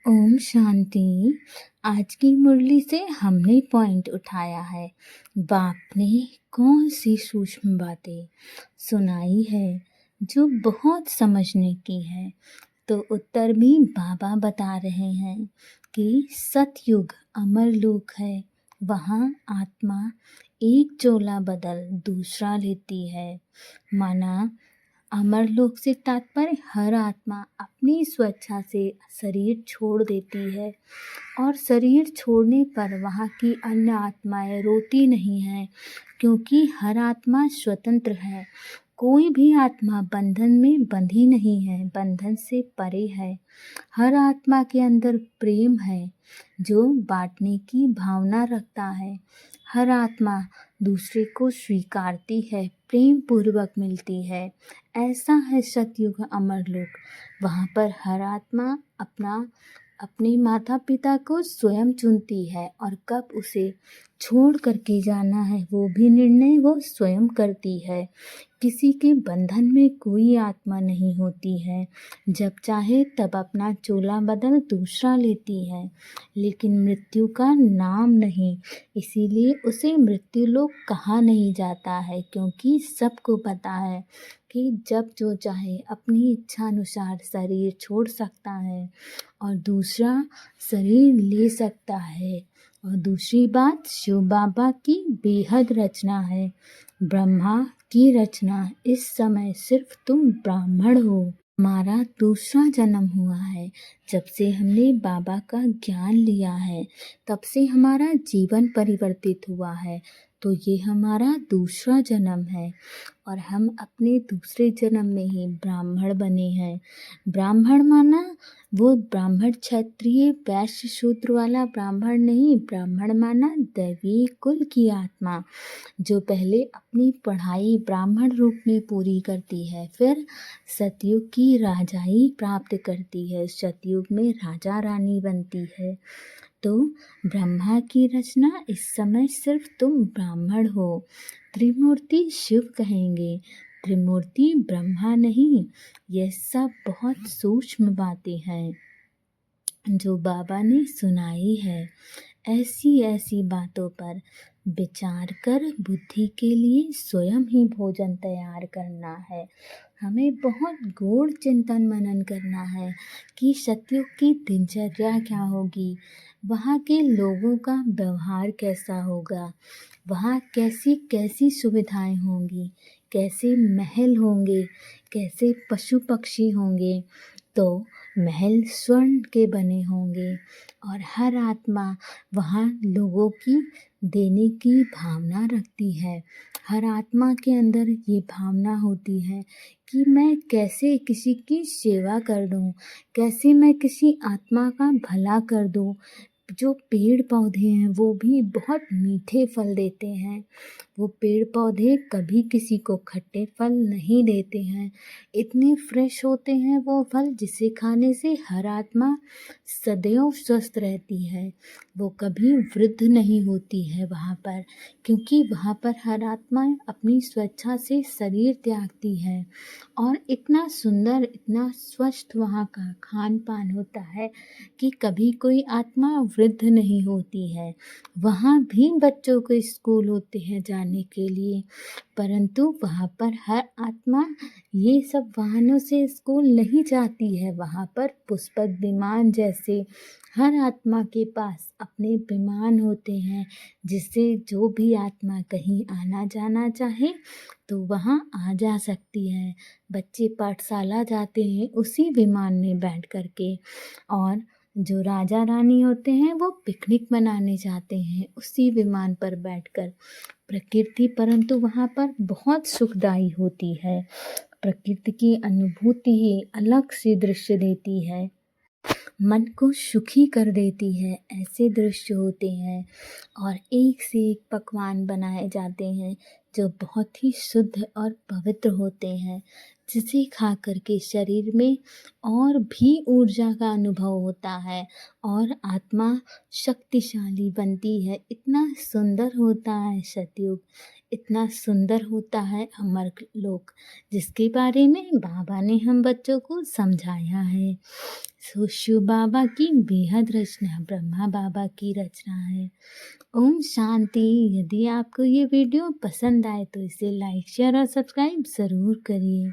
ओम शांति। आज की मुरली से हमने पॉइंट उठाया है, बाप ने कौन सी सूक्ष्म बातें सुनाई है जो बहुत समझने की है। तो उत्तर भी बाबा बता रहे हैं कि सतयुग अमर लोक है, वहाँ आत्मा एक चोला बदल दूसरा लेती है। माना अमरलोक से तात्पर्य हर आत्मा अपनी स्वेच्छा से शरीर छोड़ देती है और शरीर छोड़ने पर वहाँ की अन्य आत्माएं रोती नहीं हैं, क्योंकि हर आत्मा स्वतंत्र है। कोई भी आत्मा बंधन में बंधी नहीं है, बंधन से परे है। हर आत्मा के अंदर प्रेम है जो बांटने की भावना रखता है। हर आत्मा दूसरे को स्वीकारती है, प्रेम पूर्वक मिलती है। ऐसा है सतयुग अमरलोक। वहाँ पर हर आत्मा अपने माता पिता को स्वयं चुनती है और कब उसे छोड़ करके जाना है वो भी निर्णय वो स्वयं करती है। किसी के बंधन में कोई आत्मा नहीं होती है, जब चाहे तब अपना चोला बदल दूसरा लेती है, लेकिन मृत्यु का नाम नहीं। इसीलिए उसे मृत्यु लोक कहा नहीं जाता है, क्योंकि सबको पता है कि जब जो चाहे अपनी इच्छा अनुसार शरीर छोड़ सकता है और दूसरा शरीर ले सकता है। और दूसरी बात, शिव बाबा की बेहद रचना है, ब्रह्मा की रचना। इस समय सिर्फ तुम ब्राह्मण हो। हमारा दूसरा जन्म हुआ है। जब से हमने बाबा का ज्ञान लिया है तब से हमारा जीवन परिवर्तित हुआ है। तो ये हमारा दूसरा जन्म है और हम अपने दूसरे जन्म में ही ब्राह्मण बने हैं। ब्राह्मण माना वो ब्राह्मण क्षत्रिय वैश्य शूद्र वाला ब्राह्मण नहीं। ब्राह्मण माना दैवी कुल की आत्मा जो पहले अपनी पढ़ाई ब्राह्मण रूप में पूरी करती है, फिर सतयुग की राजाई प्राप्त करती है, सतयुग में राजा रानी बनती है। तो ब्रह्मा की रचना, इस समय सिर्फ तुम ब्राह्मण हो। त्रिमूर्ति शिव कहेंगे, त्रिमूर्ति ब्रह्मा नहीं। यह सब बहुत सूक्ष्म बातें हैं जो बाबा ने सुनाई है। ऐसी ऐसी बातों पर विचार कर बुद्धि के लिए स्वयं ही भोजन तैयार करना है। हमें बहुत गूढ़ चिंतन मनन करना है कि सतयुग की दिनचर्या क्या होगी, वहाँ के लोगों का व्यवहार कैसा होगा, वहाँ कैसी कैसी सुविधाएं होंगी, कैसे महल होंगे, कैसे पशु पक्षी होंगे। तो महल स्वर्ण के बने होंगे और हर आत्मा वहाँ लोगों की देने की भावना रखती है। हर आत्मा के अंदर ये भावना होती है कि मैं कैसे किसी की सेवा कर दूँ, कैसे मैं किसी आत्मा का भला कर दूँ। जो पेड़ पौधे हैं वो भी बहुत मीठे फल देते हैं। वो पेड़ पौधे कभी किसी को खट्टे फल नहीं देते हैं। इतने फ्रेश होते हैं वो फल जिसे खाने से हर आत्मा सदैव स्वस्थ रहती है। वो कभी वृद्ध नहीं होती है वहाँ पर, क्योंकि वहाँ पर हर आत्मा अपनी स्वेच्छा से शरीर त्यागती है। और इतना सुंदर, इतना स्वच्छ वहाँ का खान पान होता है कि कभी कोई आत्मा वृद्ध नहीं होती है। वहाँ भी बच्चों को स्कूल होते हैं जाने के लिए, परंतु वहाँ पर हर आत्मा ये सब वाहनों से स्कूल नहीं जाती है। वहाँ पर पुष्पक विमान जैसे हर आत्मा के पास अपने विमान होते हैं, जिससे जो भी आत्मा कहीं आना जाना चाहे तो वहाँ आ जा सकती है। बच्चे पाठशाला जाते हैं उसी विमान में बैठ कर के, और जो राजा रानी होते हैं वो पिकनिक मनाने जाते हैं उसी विमान पर बैठकर। प्रकृति परंतु वहाँ पर बहुत सुखदाई होती है। प्रकृति की अनुभूति ही अलग सी दृश्य देती है, मन को सुखी कर देती है। ऐसे दृश्य होते हैं और एक से एक पकवान बनाए जाते हैं जो बहुत ही शुद्ध और पवित्र होते हैं, जिसे खा करके शरीर में और भी ऊर्जा का अनुभव होता है और आत्मा शक्तिशाली बनती है। इतना सुंदर होता है सतयुग। इतना सुंदर होता है अमर लोक, जिसके बारे में बाबा ने हम बच्चों को समझाया है। शिव बाबा की बेहद रचना ब्रह्मा बाबा की रचना है। ओम शांति। यदि आपको ये वीडियो पसंद आए तो इसे लाइक शेयर और सब्सक्राइब ज़रूर करिए।